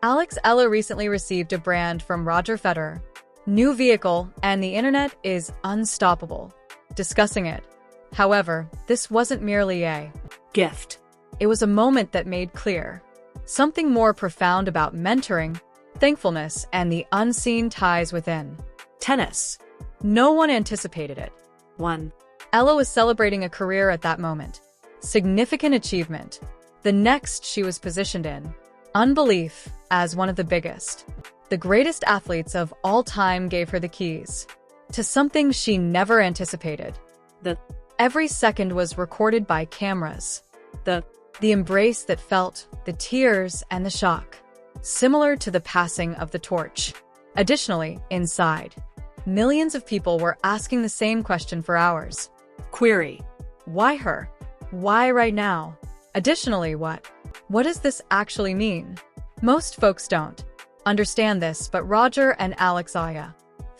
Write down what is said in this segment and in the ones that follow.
Alex Eala recently received a brand from Roger Federer. New vehicle, and the internet is unstoppable discussing it. However, this wasn't merely a gift. It was a moment that made clear something more profound about mentoring, thankfulness, and the unseen ties within tennis. No one anticipated it. 1. Eala was celebrating a career at that moment. Significant achievement. The next she was positioned in unbelief as one of the biggest. The greatest athletes of all time gave her the keys to something she never anticipated. Every second was recorded by cameras. The embrace that felt, the tears and the shock, similar to the passing of the torch. Additionally, inside, millions of people were asking the same question for hours. Query: why her? Why right now? Additionally, what does this actually mean? Most folks don't understand this, but Roger and Alex Eala,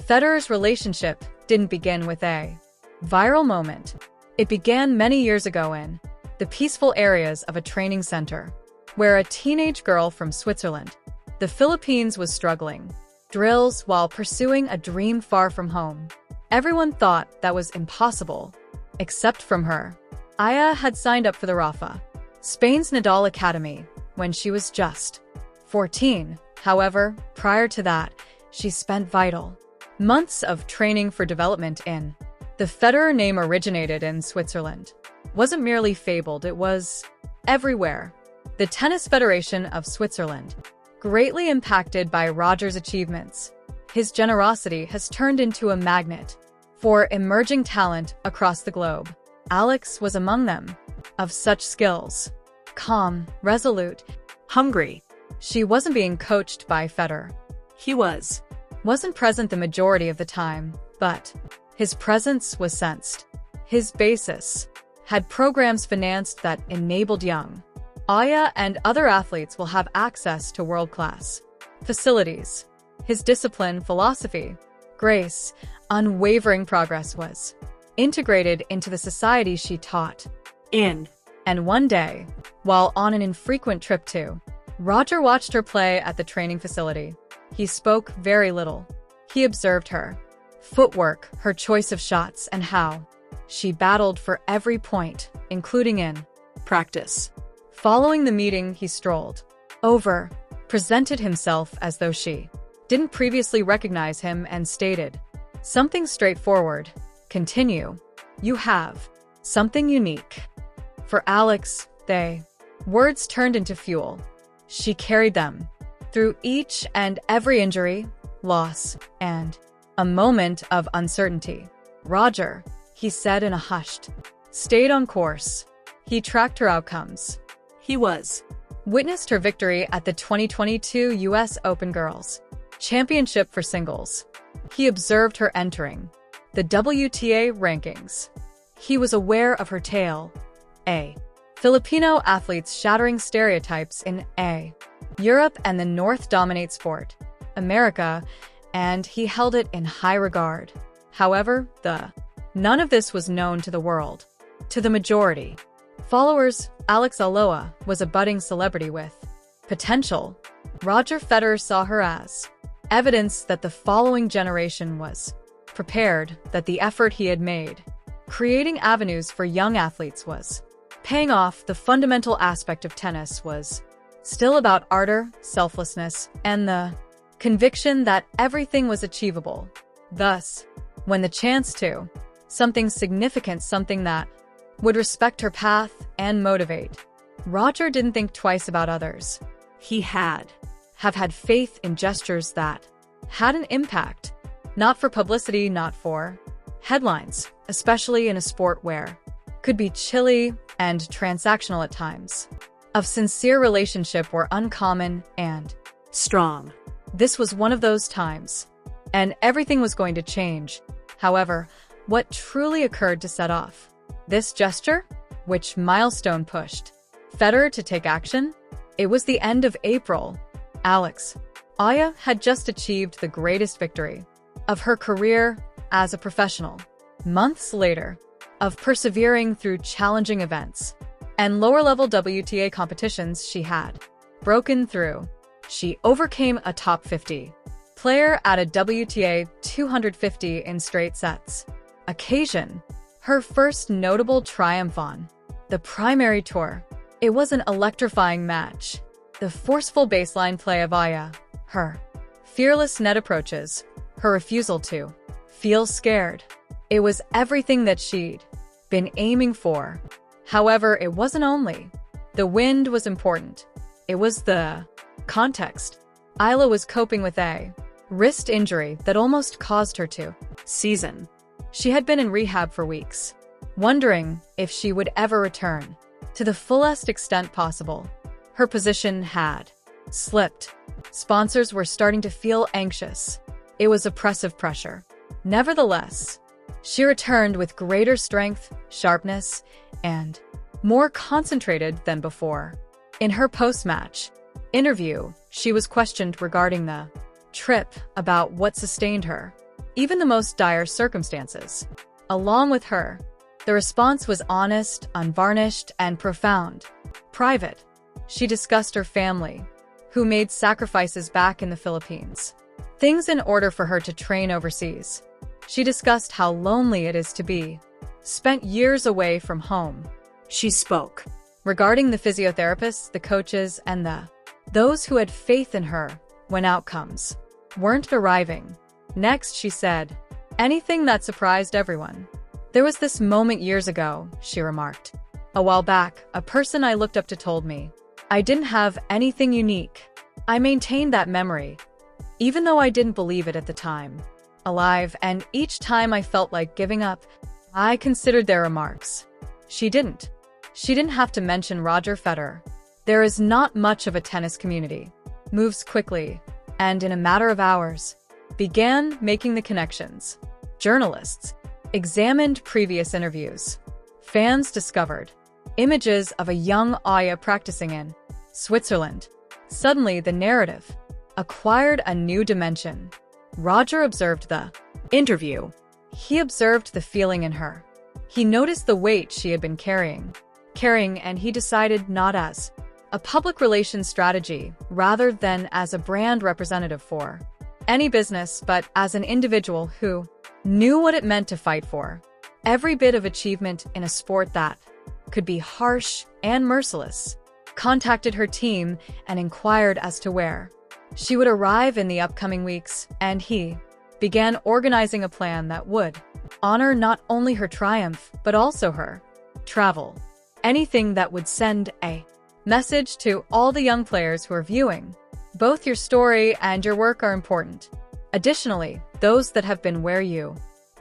Federer's relationship didn't begin with a viral moment. It began many years ago in the peaceful areas of a training center, where a teenage girl from Switzerland, the Philippines, was struggling drills while pursuing a dream far from home. Everyone thought that was impossible, except from her. Aya had signed up for the Rafa, Spain's Nadal Academy, when she was just 14. However, prior to that, she spent vital months of training for development in the Federer name originated in Switzerland. Wasn't merely fabled, it was everywhere. The Tennis Federation of Switzerland, greatly impacted by Roger's achievements, his generosity has turned into a magnet for emerging talent across the globe. Alex was among them. Of such skills, calm, resolute, hungry. She wasn't being coached by Federer. He wasn't present the majority of the time, but his presence was sensed. His basis had programs financed that enabled young Aya and other athletes will have access to world-class facilities. His discipline, philosophy, grace, unwavering progress was integrated into the society she taught in. And one day, while on an infrequent trip to, Roger watched her play at the training facility. He spoke very little. He observed her footwork, her choice of shots, and how she battled for every point, including in practice. Following the meeting, he strolled over, presented himself as though she didn't previously recognize him, and stated something straightforward: continue. You have something unique. For Alex, they words turned into fuel. She carried them through each and every injury, loss, and a moment of uncertainty. Roger, he said in a hushed, stayed on course. He tracked her outcomes. He witnessed her victory at the 2022 U.S. Open Girls Championship for singles. He observed her entering the WTA rankings. He was aware of her tale. Filipino athletes shattering stereotypes in Europe and the North dominate sport, America, and he held it in high regard. However, none of this was known to the world. To the majority followers, Alex Eala was a budding celebrity with potential. Roger Federer saw her as evidence that the following generation was prepared, that the effort he had made creating avenues for young athletes was paying off. The fundamental aspect of tennis was still about ardor, selflessness, and the conviction that everything was achievable. Thus, when the chance to something significant, something that would respect her path and motivate, Roger didn't think twice about others. He have had faith in gestures that had an impact, not for publicity, not for headlines, especially in a sport where could be chilly and transactional at times. Of sincere relationship were uncommon and strong. This was one of those times, and everything was going to change. However, what truly occurred to set off this gesture? Which milestone pushed Federer to take action? It was the end of April. Alex Eala had just achieved the greatest victory of her career as a professional. Months later, of persevering through challenging events and lower-level WTA competitions, she had broken through She overcame a top 50 player at a WTA 250 in straight sets. Occasion: her first notable triumph on the primary tour. It was an electrifying match. The forceful baseline play of Aya, her fearless net approaches, her refusal to feel scared. It was everything that she'd been aiming for. However, it wasn't only. The wind was important. It was the context. Eala was coping with a wrist injury that almost caused her to season. She had been in rehab for weeks, wondering if she would ever return to the fullest extent possible. Her position had slipped. Sponsors were starting to feel anxious. It was oppressive pressure. Nevertheless, she returned with greater strength, sharpness, and more concentrated than before. In her post-match interview, she was questioned regarding the trip, about what sustained her, even the most dire circumstances. Along with her, the response was honest, unvarnished, and profound. Private. She discussed her family, who made sacrifices back in the Philippines, things in order for her to train overseas. She discussed how lonely it is to be spent years away from home. She spoke regarding the physiotherapists, the coaches, and those who had faith in her when outcomes weren't arriving. Next, she said, anything that surprised everyone. There was this moment years ago, she remarked. A while back, a person I looked up to told me I didn't have anything unique. I maintained that memory, even though I didn't believe it at the time. Alive, and each time I felt like giving up, I considered their remarks. She didn't have to mention Roger Federer. There is not much of a tennis community. Moves quickly, and in a matter of hours, began making the connections. Journalists examined previous interviews. Fans discovered images of a young Aya practicing in Switzerland. Suddenly, the narrative acquired a new dimension. Roger observed the interview. He observed the feeling in her. He noticed the weight she had been carrying, and he decided not as a public relations strategy, rather than as a brand representative for any business, but as an individual who knew what it meant to fight for every bit of achievement in a sport that could be harsh and merciless. Contacted her team and inquired as to where she would arrive in the upcoming weeks, and he began organizing a plan that would honor not only her triumph, but also her travel. Anything that would send a message to all the young players who are viewing. Both your story and your work are important. Additionally, those that have been where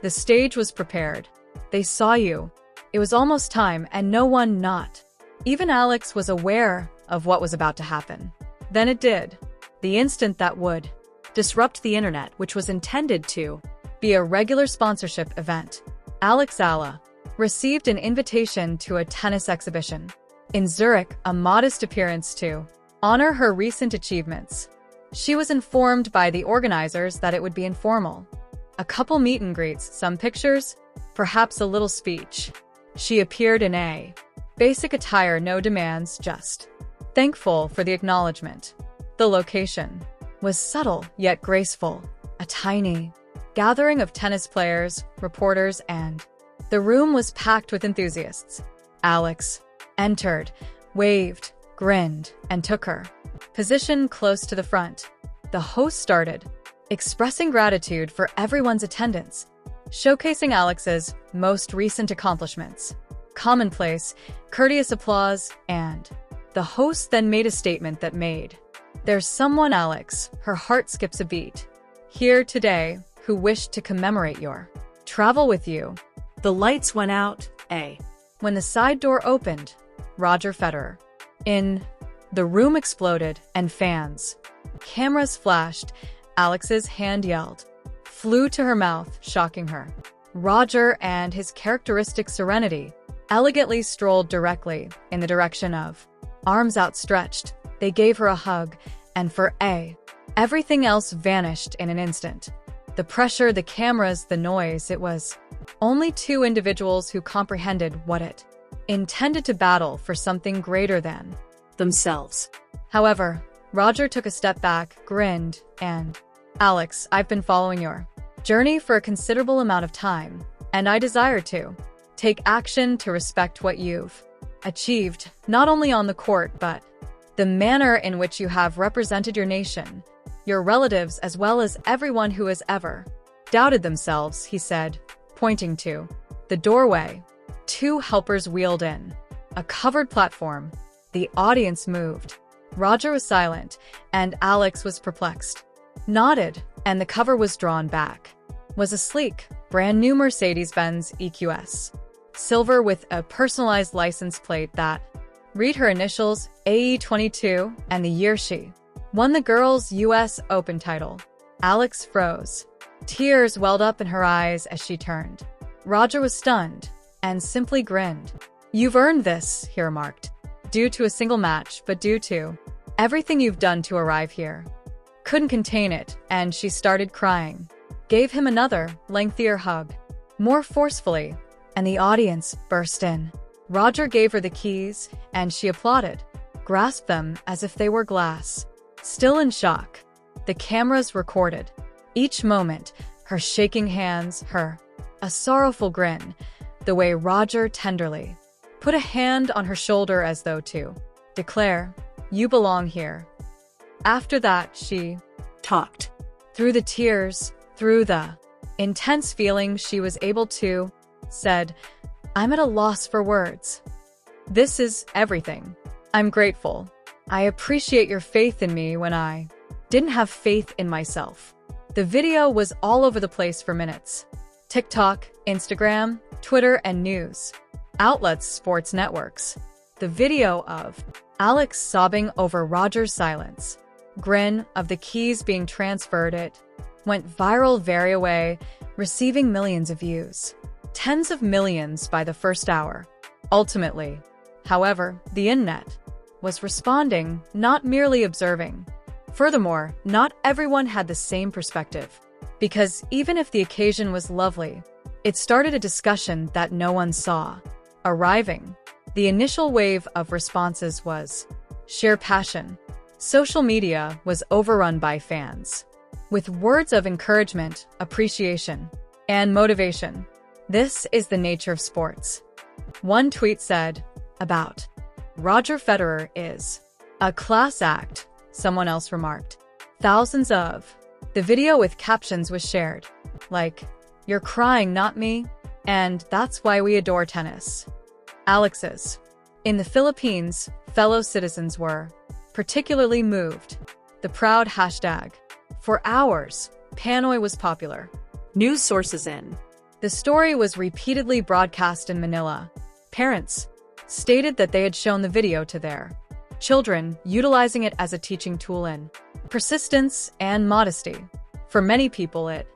the stage was prepared. They saw you. It was almost time, and no one not. Even Alex was aware of what was about to happen. Then it did. The instant that would disrupt the internet, which was intended to be a regular sponsorship event. Alex Eala received an invitation to a tennis exhibition in Zurich, a modest appearance to honor her recent achievements. She was informed by the organizers that it would be informal. A couple meet and greets, some pictures, perhaps a little speech. She appeared in a basic attire, no demands, just thankful for the acknowledgement. The location was subtle yet graceful, a tiny gathering of tennis players, reporters, and the room was packed with enthusiasts. Alex entered, waved, grinned, and took her position close to the front. The host started expressing gratitude for everyone's attendance, showcasing Alex's most recent accomplishments. Commonplace, courteous applause, and the host then made a statement that made "There's someone, Alex," her heart skips a beat, "here today who wished to commemorate your travel with you." The lights went out, when the side door opened, Roger Federer. In the room exploded, and fans. Cameras flashed. Alex's hand yelled, flew to her mouth, shocking her. Roger, and his characteristic serenity, elegantly strolled directly in the direction of. Arms outstretched, they gave her a hug, and for everything else vanished in an instant. The pressure, the cameras, the noise, it was only two individuals who comprehended what it intended to battle for something greater than themselves. However, Roger took a step back, grinned, and, "Alex, I've been following your journey for a considerable amount of time, and I desire to take action to respect what you've achieved, not only on the court but the manner in which you have represented your nation, your relatives, as well as everyone who has ever doubted themselves," he said, pointing to the doorway. Two helpers wheeled in. A covered platform. The audience moved. Roger was silent, and Alex was perplexed. Nodded, and the cover was drawn back. Was a sleek, brand-new Mercedes-Benz EQS. Silver with a personalized license plate that read her initials, AE22, and the year she won the girls' US Open title. Alex froze. Tears welled up in her eyes as she turned. Roger was stunned and simply grinned. "You've earned this," he remarked. "Due to a single match, but due to everything you've done to arrive here." Couldn't contain it, and she started crying. Gave him another, lengthier hug. More forcefully, and the audience burst in. Roger gave her the keys, and she applauded. Grasped them as if they were glass. Still in shock. The cameras recorded each moment, her shaking hands, a sorrowful grin, the way Roger tenderly put a hand on her shoulder as though to declare, "You belong here." After that, she talked. Through the tears, through the intense feeling she was able to, said, "I'm at a loss for words. This is everything. I'm grateful. I appreciate your faith in me when I didn't have faith in myself." The video was all over the place for minutes. TikTok, Instagram, Twitter, and news outlets, sports networks. The video of Alex sobbing over Roger's silence, grin of the keys being transferred, it went viral very away, receiving millions of views. Tens of millions by the first hour. Ultimately, however, the internet was responding, not merely observing. Furthermore, not everyone had the same perspective. Because even if the occasion was lovely, it started a discussion that no one saw arriving. The initial wave of responses was sheer passion. Social media was overrun by fans, with words of encouragement, appreciation, and motivation. This is the nature of sports. One tweet said, about Roger Federer is a class act, someone else remarked. Thousands of the video with captions was shared, like, "You're crying, not me, and that's why we adore tennis." Alex's. In the Philippines, fellow citizens were particularly moved. The proud hashtag. For hours, Panoy was popular. News sources in. The story was repeatedly broadcast in Manila. Parents stated that they had shown the video to their children, utilizing it as a teaching tool in persistence and modesty. For many people, it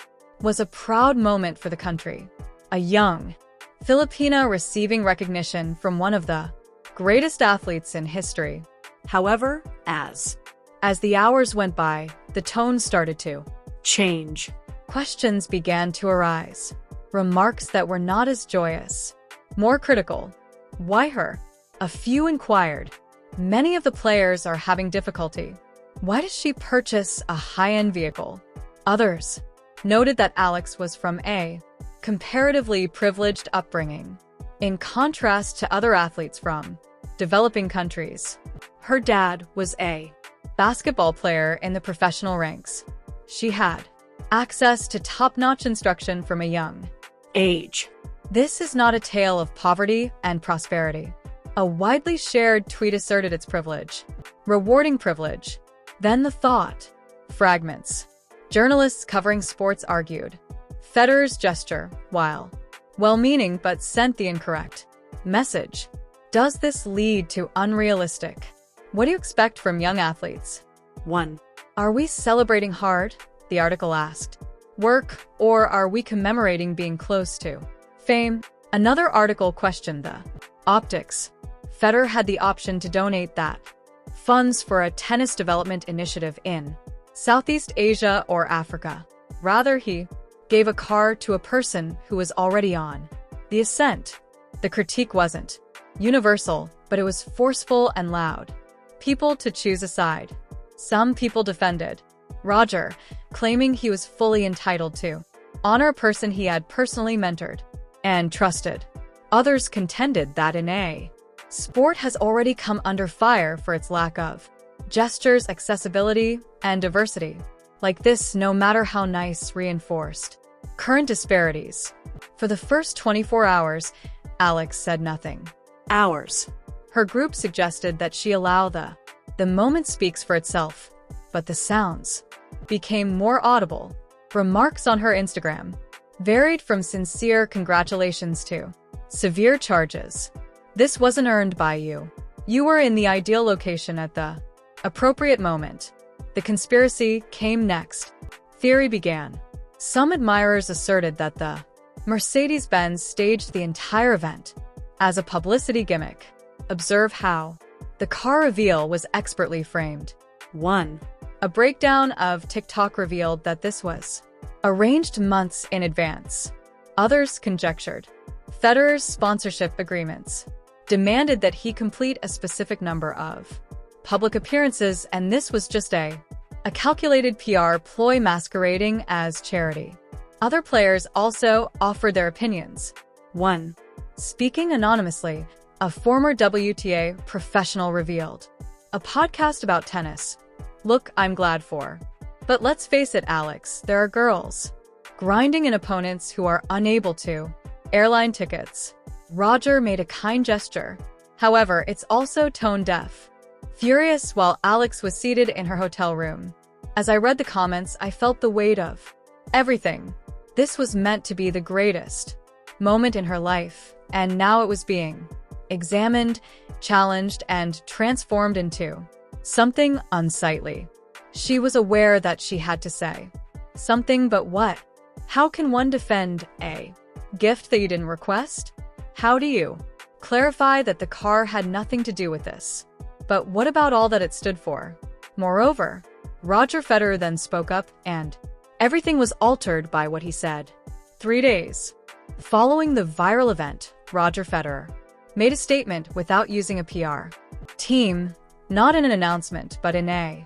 was a proud moment for the country. A young Filipina receiving recognition from one of the greatest athletes in history. However, as the hours went by, the tone started to change. Questions began to arise. Remarks that were not as joyous. More critical. Why her? A few inquired. Many of the players are having difficulty. Why does she purchase a high-end vehicle? Others noted that Alex was from a comparatively privileged upbringing. In contrast to other athletes from developing countries, her dad was a basketball player in the professional ranks. She had access to top-notch instruction from a young age. This is not a tale of poverty and prosperity. A widely shared tweet asserted its privilege. Rewarding privilege. Then the thought. Fragments. Journalists covering sports argued. Federer's gesture, while well-meaning but sent the incorrect message. Does this lead to unrealistic? What do you expect from young athletes? 1. Are we celebrating hard? The article asked. Work, or are we commemorating being close to fame? Another article questioned the optics. Federer had the option to donate that funds for a tennis development initiative in Southeast Asia or Africa. Rather, he gave a car to a person who was already on the ascent. The critique wasn't universal, but it was forceful and loud. People to choose a side. Some people defended Roger, claiming he was fully entitled to honor a person he had personally mentored and trusted. Others contended that in a sport has already come under fire for its lack of gestures, accessibility, and diversity. Like this, no matter how nice, reinforced current disparities. For the first 24 hours, Alex said nothing. Hours. Her group suggested that she allow the moment speaks for itself, but the sounds became more audible. Remarks on her Instagram varied from sincere congratulations to severe charges. This wasn't earned by you. You were in the ideal location at the appropriate moment. The conspiracy came next. Theory began. Some admirers asserted that the Mercedes-Benz staged the entire event as a publicity gimmick. Observe how the car reveal was expertly framed. 1. A breakdown of TikTok revealed that this was arranged months in advance. Others conjectured Federer's sponsorship agreements demanded that he complete a specific number of public appearances, and this was just a calculated PR ploy masquerading as charity. Other players also offered their opinions. 1. Speaking anonymously, a former WTA professional revealed a podcast about tennis. Look, I'm glad for. But let's face it, Alex, there are girls grinding in opponents who are unable to airline tickets. Roger made a kind gesture. However, it's also tone deaf. Furious while Alex was seated in her hotel room. As I read the comments, I felt the weight of everything. This was meant to be the greatest moment in her life, and now it was being examined, challenged, and transformed into something unsightly. She was aware that she had to say something, but what? How can one defend a gift that you didn't request? How do you clarify that the car had nothing to do with this? But what about all that it stood for? Moreover, Roger Federer then spoke up, and everything was altered by what he said. 3 days following the viral event, Roger Federer made a statement without using a PR team, not in an announcement, but in a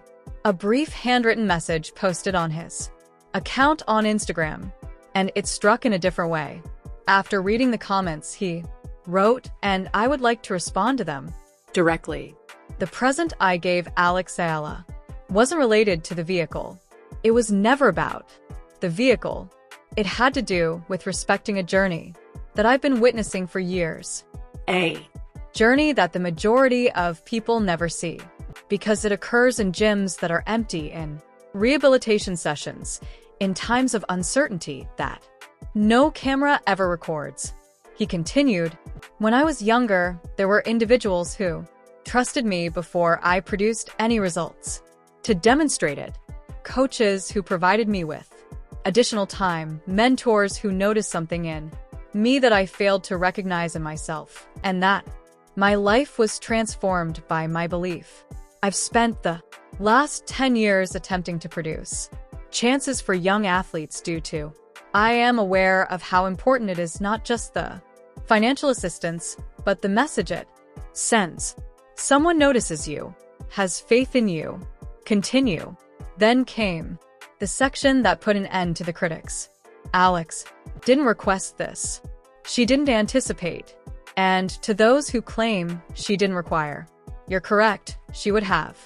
brief handwritten message posted on his account on Instagram, and it struck in a different way. After reading the comments, he wrote, and I would like to respond to them directly. The present I gave Alex Eala wasn't related to the vehicle. It was never about the vehicle. It had to do with respecting a journey that I've been witnessing for years. A journey that the majority of people never see, because it occurs in gyms that are empty, in rehabilitation sessions, in times of uncertainty that no camera ever records. He continued, when I was younger, there were individuals who trusted me before I produced any results. To demonstrate it, coaches who provided me with additional time, mentors who noticed something in me that I failed to recognize in myself, and that my life was transformed by my belief. I've spent the last 10 years attempting to produce chances for young athletes due to I am aware of how important it is, not just the financial assistance, but the message it sends. Someone notices you, has faith in you. Continue. Then came the section that put an end to the critics. Alex didn't request this. She didn't anticipate. And to those who claim she didn't require, you're correct, she would have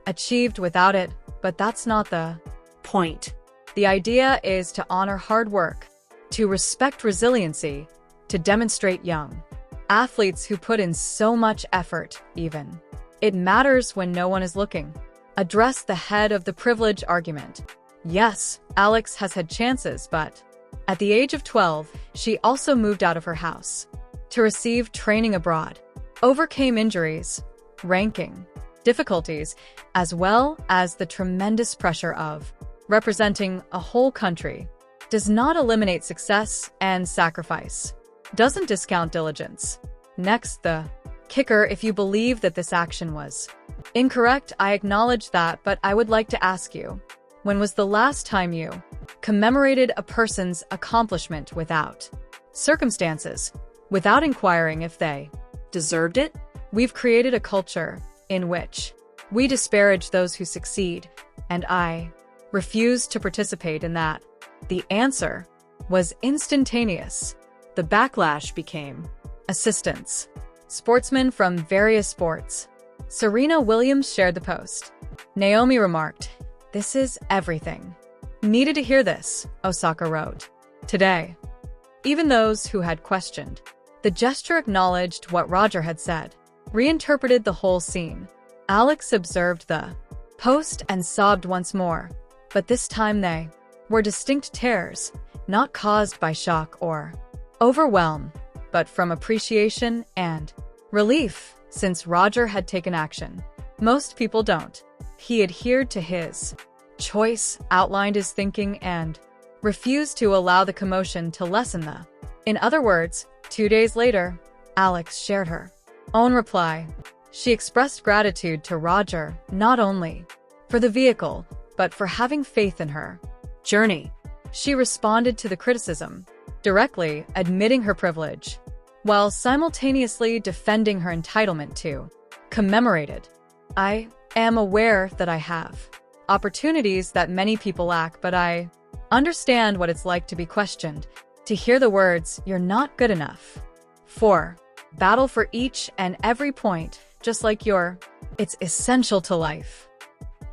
achieved without it, but that's not the point. The idea is to honor hard work, to respect resiliency, to demonstrate young athletes who put in so much effort, even. It matters when no one is looking. Address the head of the privilege argument. Yes, Alex has had chances, but at the age of 12, she also moved out of her house to receive training abroad, overcame injuries, ranking difficulties, as well as the tremendous pressure of representing a whole country. Does not eliminate success and sacrifice. Doesn't discount diligence. Next, the kicker. If you believe that this action was incorrect, I acknowledge that, but I would like to ask you, when was the last time you commemorated a person's accomplishment without circumstances, without inquiring if they deserved it? We've created a culture in which We disparage those who succeed, and I refused to participate in that. The answer was instantaneous. The backlash became assistance. Sportsmen from various sports. Serena Williams shared the post. Naomi remarked, "This is everything." Needed to hear this, Osaka wrote. Today. Even those who had questioned the gesture acknowledged what Roger had said, reinterpreted the whole scene. Alex observed the post and sobbed once more, but this time they were distinct tears, not caused by shock or overwhelm, but from appreciation and relief, since Roger had taken action. Most people don't. He adhered to his choice, outlined his thinking, and refused to allow the commotion to lessen the. In other words, 2 days later, Alex shared her own reply. She expressed gratitude to Roger, not only for the vehicle, but for having faith in her journey. She responded to the criticism, directly admitting her privilege, while simultaneously defending her entitlement to commemorate it. I am aware that I have opportunities that many people lack, but I understand what it's like to be questioned, to hear the words, "You're not good enough." 4. Battle for each and every point, just like it's essential to life.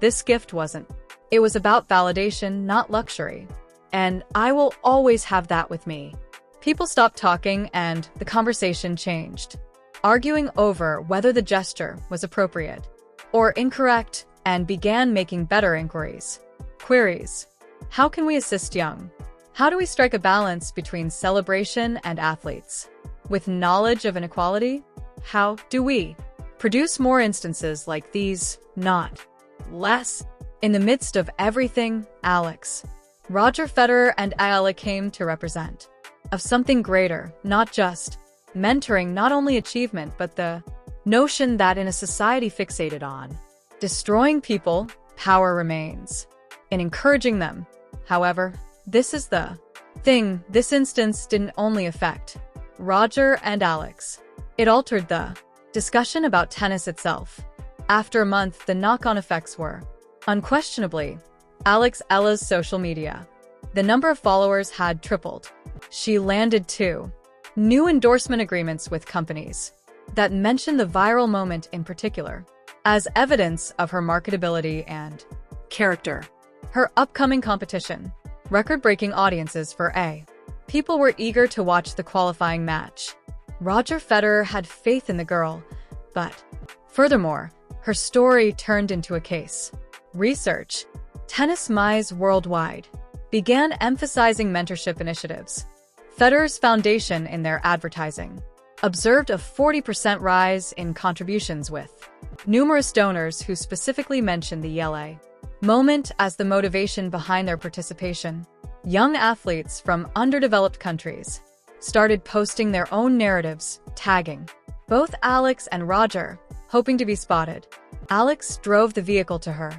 This gift wasn't. It was about validation, not luxury. And I will always have that with me. People stopped talking and the conversation changed, arguing over whether the gesture was appropriate or incorrect, and began making better inquiries. Queries. How can we assist young? How do we strike a balance between celebration and athletes? With knowledge of inequality? How do we produce more instances like these, not less? In the midst of everything, Alex, Roger Federer and Eala came to represent of something greater, not just mentoring, not only achievement, but the notion that in a society fixated on destroying people, power remains in encouraging them. However, this is the thing. This instance didn't only affect Roger and Alex. It altered the discussion about tennis itself. After a month, the knock-on effects were unquestionably Alex Eala's social media. The number of followers had tripled. She landed 2 new endorsement agreements with companies that mentioned the viral moment in particular as evidence of her marketability and character. Her upcoming competition, record-breaking audiences for A. People were eager to watch the qualifying match. Roger Federer had faith in the girl, but furthermore, her story turned into a case. Research. Tennis Mice Worldwide began emphasizing mentorship initiatives. Federer's foundation in their advertising observed a 40% rise in contributions, with numerous donors who specifically mentioned the Eala moment as the motivation behind their participation. Young athletes from underdeveloped countries started posting their own narratives, tagging both Alex and Roger, hoping to be spotted. Alex drove the vehicle to her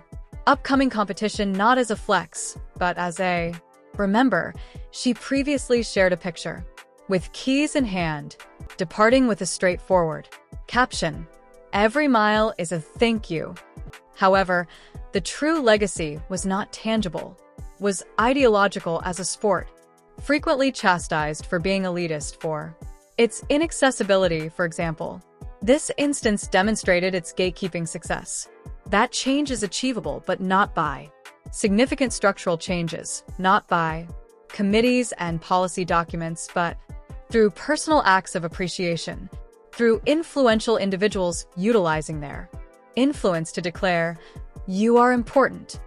upcoming competition not as a flex, but as a remember. She previously shared a picture with keys in hand, departing with a straightforward caption, "Every mile is a thank you." However, the true legacy was not tangible, was ideological as a sport, frequently chastised for being elitist for its inaccessibility, for example. This instance demonstrated its gatekeeping success. That change is achievable, but not by significant structural changes, not by committees and policy documents, but through personal acts of appreciation, through influential individuals utilizing their influence to declare, "You are important.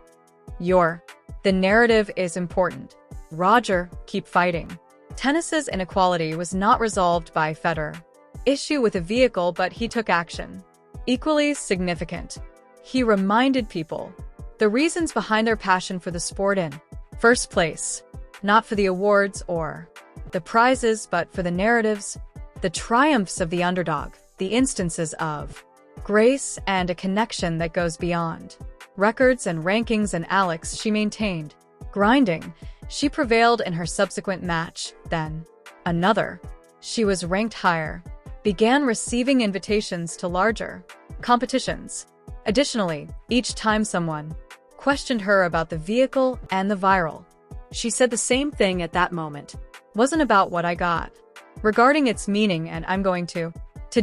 The narrative is important. Roger, keep fighting." Tennis's inequality was not resolved by Federer issue with a vehicle, but he took action. Equally significant, he reminded people the reasons behind their passion for the sport in first place, not for the awards or the prizes, but for the narratives, the triumphs of the underdog, the instances of grace and a connection that goes beyond records and rankings. And Alex, she maintained grinding. She prevailed in her subsequent match, then another. She was ranked higher, began receiving invitations to larger competitions. Additionally, each time someone questioned her about the vehicle and the viral, she said the same thing at that moment. Wasn't about what I got. Regarding its meaning, and I'm going to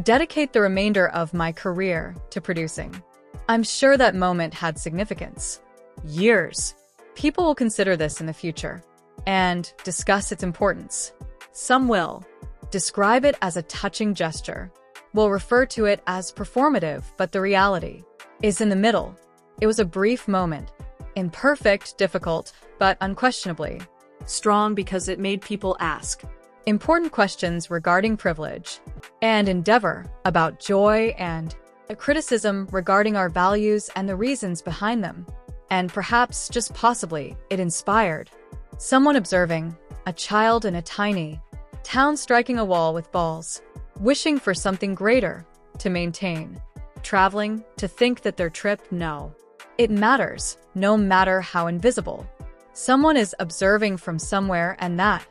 dedicate the remainder of my career to producing. I'm sure that moment had significance. Years. People will consider this in the future and discuss its importance. Some will describe it as a touching gesture, will refer to it as performative, but the reality is in the middle. It was a brief moment, imperfect, difficult, but unquestionably strong because it made people ask important questions regarding privilege and endeavor, about joy and a criticism regarding our values and the reasons behind them. And perhaps, just possibly, it inspired someone observing a child in a tiny town striking a wall with balls, wishing for something greater to maintain, traveling to think that their trip, no. It matters, no matter how invisible. Someone is observing from somewhere, and that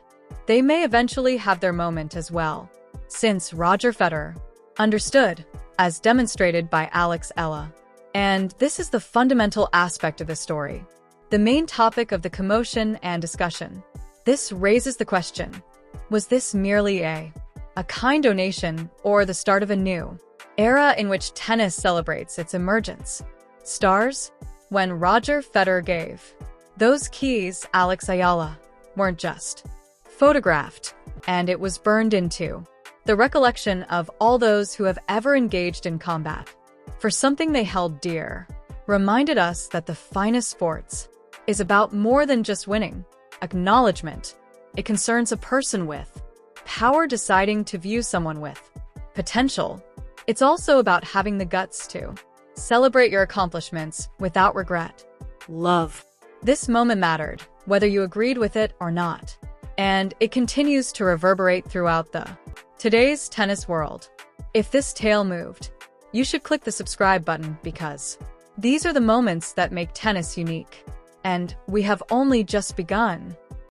they may eventually have their moment as well. Since Roger Federer understood, as demonstrated by Alex Eala. And this is the fundamental aspect of the story, the main topic of the commotion and discussion. This raises the question, was this merely a kind donation or the start of a new era in which tennis celebrates its emergence? Stars? When Roger Federer gave those keys, Alex Eala weren't just photographed, and it was burned into the recollection of all those who have ever engaged in combat for something they held dear, reminded us that the finest sports is about more than just winning. Acknowledgement. It concerns a person with power deciding to view someone with potential. It's also about having the guts to celebrate your accomplishments without regret. Love. This moment mattered, whether you agreed with it or not. And it continues to reverberate throughout today's tennis world. If this tale moved, you should click the subscribe button, because these are the moments that make tennis unique. And we have only just begun.